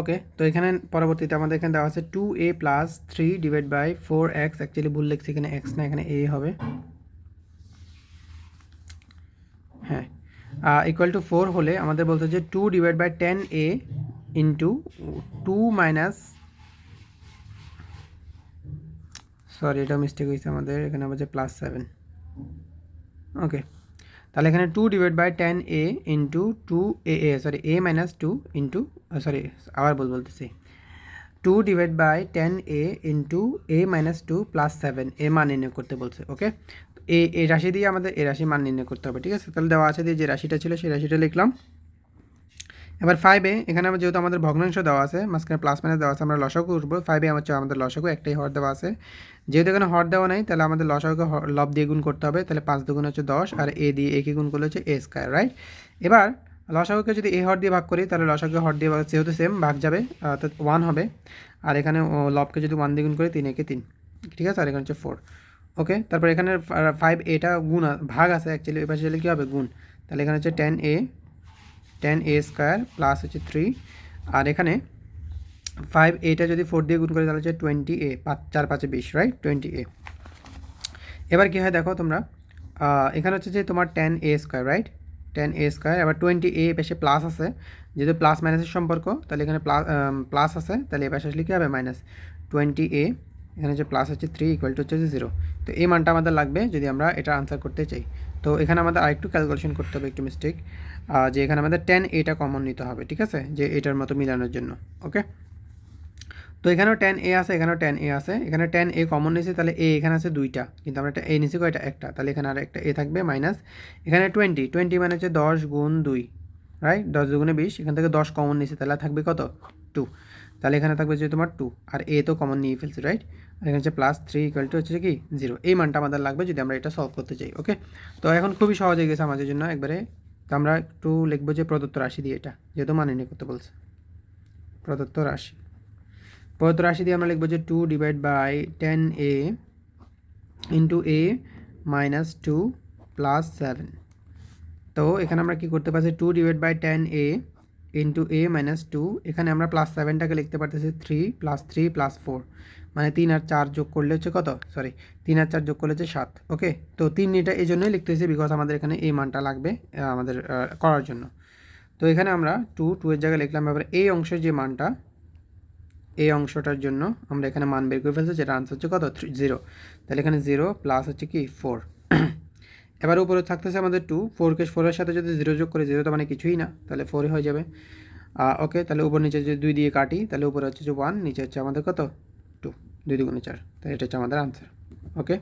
ওকে, তো এখানে পরবর্তীতে আমাদের এখানে দেওয়া আছে 2a plus 3 divide by 4x, actually ভুল লিখছি, এখানে x না, এখানে a হবে। হ্যাঁ, ইকুয়াল টু 4 হলে আমাদের বলতে যে 2 divide by 10a into 2 minus, sorry এটা মিস্টেক হয়েছে আমাদের, এখানে হবে যে প্লাস 7। ওকে, তাহলে এখানে 2 divide by 10a into 2a, sorry a minus 2 into, sorry আবার বলতেছি, 2 divide by 10a into a minus 2 plus 7, a মান নির্ণয় করতে বলছে। ওকে, এই রাশি দিয়ে আমাদের এই রাশি মান নির্ণয় করতে হবে। ঠিক আছে, তাহলে দেওয়া আছে দিয়ে যে রাশিটা ছিল সেই রাশিটা লিখলাম। এবার 5a, এখানে আমার যেহেতু আমাদের ভগ্নাংশ দেওয়া আছে, মাঝখানে প্লাস মাইনাস দেওয়া আছে, আমরা লসাগু উঠবো। 5a হচ্ছে আমাদের লসাগু, একটাই হর দেওয়া আছে। যেহেতু এখানে হর দেওয়া নাই, তাহলে আমাদের লসাগুকে লব দিয়ে গুণ করতে হবে। তাহলে 5 দুগুণ হচ্ছে 10, আর a দিয়ে a কে গুণ করলে হচ্ছে a স্কয়ার, রাইট? এবার লসাগুকে যদি a হর দিয়ে ভাগ করি, তাহলে লসাগুকে হর দিয়ে যেহেতু সেম ভাগ যাবে, অর্থাৎ 1 হবে। আর এখানে লবকে যদি 1 দিয়ে গুণ করি, 3 একে 3, ঠিক আছে, আর এখানে হচ্ছে 4। ওকে, তারপর এখানে 5a গুণ ভাগ আছে, অ্যাকচুয়ালি এবার সেটা কী হবে, গুণ। তাহলে এখানে হচ্ছে 10a স্কোয়ার প্লাস হচ্ছে 3, আর এখানে 5a যদি 4 দিয়ে গুণ করে তাহলে হচ্ছে 20a, 4 5 20, রাইট? 20a। এবার কী হয় দেখো তোমরা, এখানে হচ্ছে যে তোমার 10a square, right? 10a square, এবার 20a পাশে প্লাস আছে, যেহেতু প্লাস মাইনাসের সম্পর্ক, তাহলে এখানে প্লাস আছে, তাহলে এ পাশে আসলে কী হবে, মাইনাস 20a, এখানে যে প্লাস হচ্ছে 3 ইকুয়াল টু হচ্ছে 0। তো এই মানটা আমাদের লাগবে যদি আমরা এটা আনসার করতে চাই। তো এখানে আমাদের আরেকটু ক্যালকুলেশন করতে হবে, একটু মিস্টেক, যে এখানে আমাদের 10a কমন নিতে হবে, ঠিক আছে, যে এটার মতো মিলানোর জন্য। ওকে, তো এখানেও 10a আছে, এখানেও 10a আছে, এখানে 10a কমন নিয়েছে, তাহলে a এখানে আছে 2টা, কিন্তু আমরা একটা a নিয়েছি কয়টা, একটা, তাহলে এখানে আর একটা a থাকবে মাইনাস। এখানে 20 মানে হচ্ছে 10 গুণ 2, রাইট? 10 দুগুণে 20, এখান থেকে 10 কমন নিয়েছে, তাহলে থাকবে কত, 2। তাহলে এখানে থাকবে যে তোমার 2, আর a তো কমন নিয়ে ফেলছে, রাইট? আর এখানে হচ্ছে প্লাস 3 ইকুয়াল টু হচ্ছে কি 0। এই মানটা আমাদের লাগবে যদি আমরা এটা সলভ করতে চাই। ওকে, তো এখন খুবই সহজ হয়ে গেছে আমাদের জন্য একবারে। তো আমরা একটু লিখবো যে প্রদত্ত রাশি দিয়ে, এটা যেহেতু মানে নিয়ে করতে বলছে, প্রদত্ত রাশি দিয়ে আমরা লিখবো যে 2 divide by 10a into a minus 2 plus 7। তো এখানে আমরা কি করতে পারছি, 2 divide by 10a into a minus 2, এখানে আমরা প্লাস 7টাকে লিখতে পারতেছি 3 প্লাস 3 প্লাস 4, মানে 3 আর 4 যোগ করলে হচ্ছে কত, সরি 3 আর 4 যোগ করলে হচ্ছে 7। ওকে, তো 3 এটা এই জন্যই লিখতেছি বিকজ আমাদের এখানে এই মানটা লাগবে আমাদের করার জন্য। তো এখানে আমরা 2 এর জায়গায় লিখলাম। এবার এই অংশের যে মানটা, এই অংশটার জন্য আমরা এখানে মান বের করে ফেলছি, যেটা আনসার হচ্ছে কত, 0। তাহলে এখানে 0 প্লাস হচ্ছে কি 4। এবার উপরে থাকতেছে আমাদের 2, 4কে 4-এর সাথে যদি 0 যোগ করে, 0 তো মানে কিছুই না, তাহলে 4 হয়ে যাবে। ওকে, তাহলে উপর নিচে যদি 2 দিয়ে কাটি, তাহলে উপরে হচ্ছে যে 1, নিচে হচ্ছে আমাদের কত, 2, 2 দুগুণে 4, তাহলে এটা হচ্ছে আমাদের আনসার। ওকে।